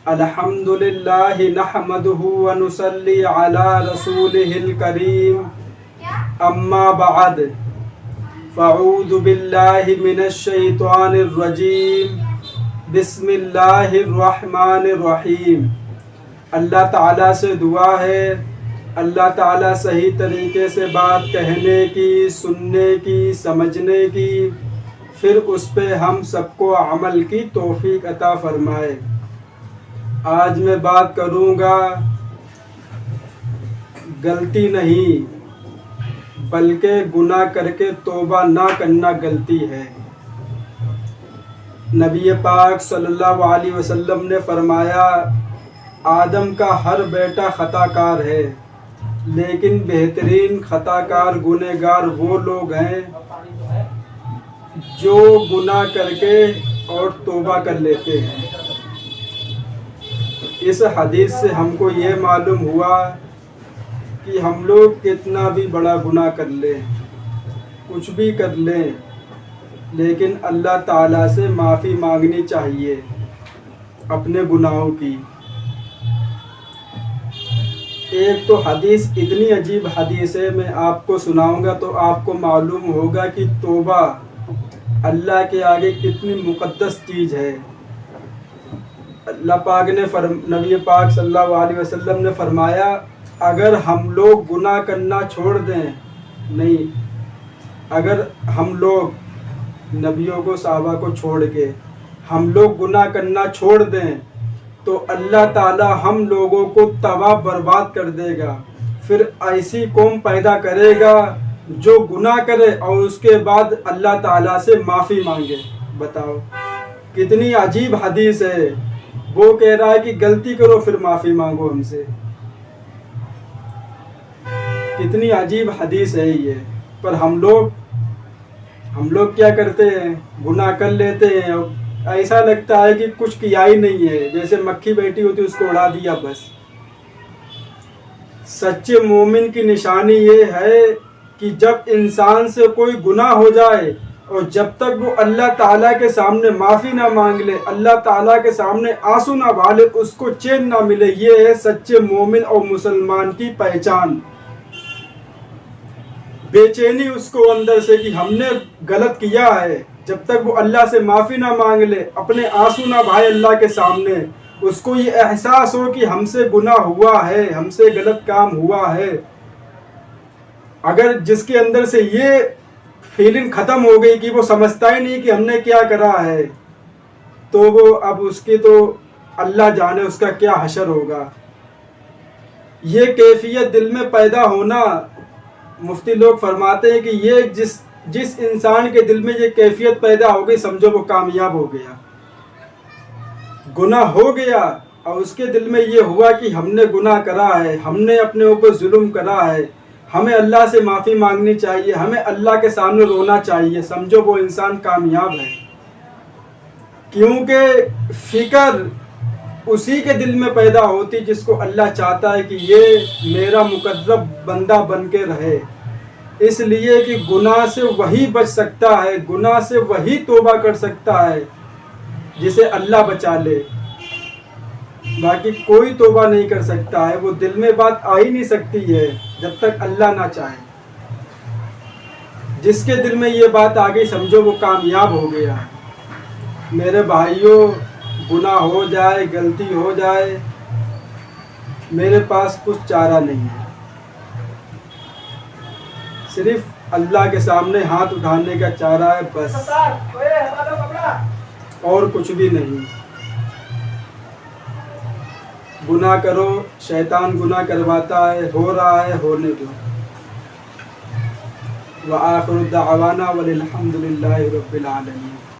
अल्हम्दुलिल्लाह नहमदुहु व नुसल्ली अला रसूलिहिल करीम अम्मा बाद फ़अऊज़ु बिल्लाहि मिनश शैतानिर रजीम बिस्मिल्लाहिर रहमानिर रहीम। अल्लाह ताला से दुआ है, अल्लाह ताला सही तरीके से बात कहने की, सुनने की, समझने की, फिर उस पे हम सबको अमल की तौफीक अता फरमाए। आज मैं बात करूँगा गलती नहीं बल्कि गुनाह करके तौबा ना करना गलती है। नबी पाक सल्लल्लाहु अलैहि वसल्लम ने फरमाया, आदम का हर बेटा खताकार है, लेकिन बेहतरीन खताकार गुनहगार वो लोग हैं जो गुनाह करके और तौबा कर लेते हैं। इस हदीस से हमको ये मालूम हुआ कि हम लोग कितना भी बड़ा गुनाह कर लें, कुछ भी कर लें, लेकिन अल्लाह ताला से माफ़ी मांगनी चाहिए अपने गुनाहों की। एक तो हदीस इतनी अजीब हदीस है, मैं आपको सुनाऊंगा तो आपको मालूम होगा कि तौबा अल्लाह के आगे कितनी मुक़द्दस चीज़ है। अल्लाह पाक ने नबी पाक सल्लल्लाहु अलैहि वसल्लम ने फरमाया, अगर हम लोग गुनाह करना छोड़ दें, नहीं, अगर हम लोग नबियों को, सहाबा को छोड़ के हम लोग गुनाह करना छोड़ दें तो अल्लाह ताला हम लोगों को तबाह बर्बाद कर देगा। फिर ऐसी कौम पैदा करेगा जो गुनाह करे और उसके बाद अल्लाह ताला से माफ़ी मांगे। बताओ कितनी अजीब हदीस है। वो कह रहा है कि गलती करो फिर माफ़ी मांगो हमसे। कितनी अजीब हदीस है ये। पर हम लोग क्या करते हैं, गुनाह कर लेते हैं और ऐसा लगता है कि कुछ किया ही नहीं है, जैसे मक्खी बैठी होती उसको उड़ा दिया बस। सच्चे मोमिन की निशानी ये है कि जब इंसान से कोई गुनाह हो जाए और जब तक वो अल्लाह ताला के सामने माफ़ी ना मांग ले, अल्लाह ताला के सामने आंसू ना बहाले, उसको चैन ना मिले। ये है सच्चे मोमिन और मुसलमान की पहचान। बेचैनी उसको अंदर से कि हमने गलत किया है, जब तक वो अल्लाह से माफ़ी ना मांग ले, अपने आंसू ना बहाए अल्लाह के सामने, उसको ये एहसास हो कि हमसे गुनाह हुआ है, हमसे गलत काम हुआ है। अगर जिसके अंदर से ये फीलिंग ख़त्म हो गई कि वो समझता ही नहीं कि हमने क्या करा है, तो वो अब उसकी तो अल्लाह जाने उसका क्या हशर होगा। ये कैफियत दिल में पैदा होना, मुफ्ती लोग फरमाते हैं कि ये जिस इंसान के दिल में ये कैफियत पैदा हो गई, समझो वो कामयाब हो गया। गुनाह हो गया और उसके दिल में ये हुआ कि हमने गुनाह करा है, हमने अपने ऊपर जुल्म करा है, हमें अल्लाह से माफ़ी मांगनी चाहिए, हमें अल्लाह के सामने रोना चाहिए, समझो वो इंसान कामयाब है। क्योंकि फ़िक्र उसी के दिल में पैदा होती जिसको अल्लाह चाहता है कि ये मेरा मुकर्रब बंदा बन के रहे। इसलिए कि गुनाह से वही बच सकता है, गुनाह से वही तौबा कर सकता है जिसे अल्लाह बचा ले। बाकी कोई तौबा नहीं कर सकता है। वो दिल में बात आ ही नहीं सकती है जब तक अल्लाह ना चाहे। जिसके दिल में ये बात आ गई, समझो वो कामयाब हो गया। मेरे भाइयों, गुनाह हो जाए, गलती हो जाए, मेरे पास कुछ चारा नहीं है, सिर्फ अल्लाह के सामने हाथ उठाने का चारा है बस, और कुछ भी नहीं। गुनाह करो, शैतान गुनाह करवाता है, हो रहा है, होने दो। व आखिरु दावाना वलिल हम्दुलिल्लाहि रब्बिल आलमीन।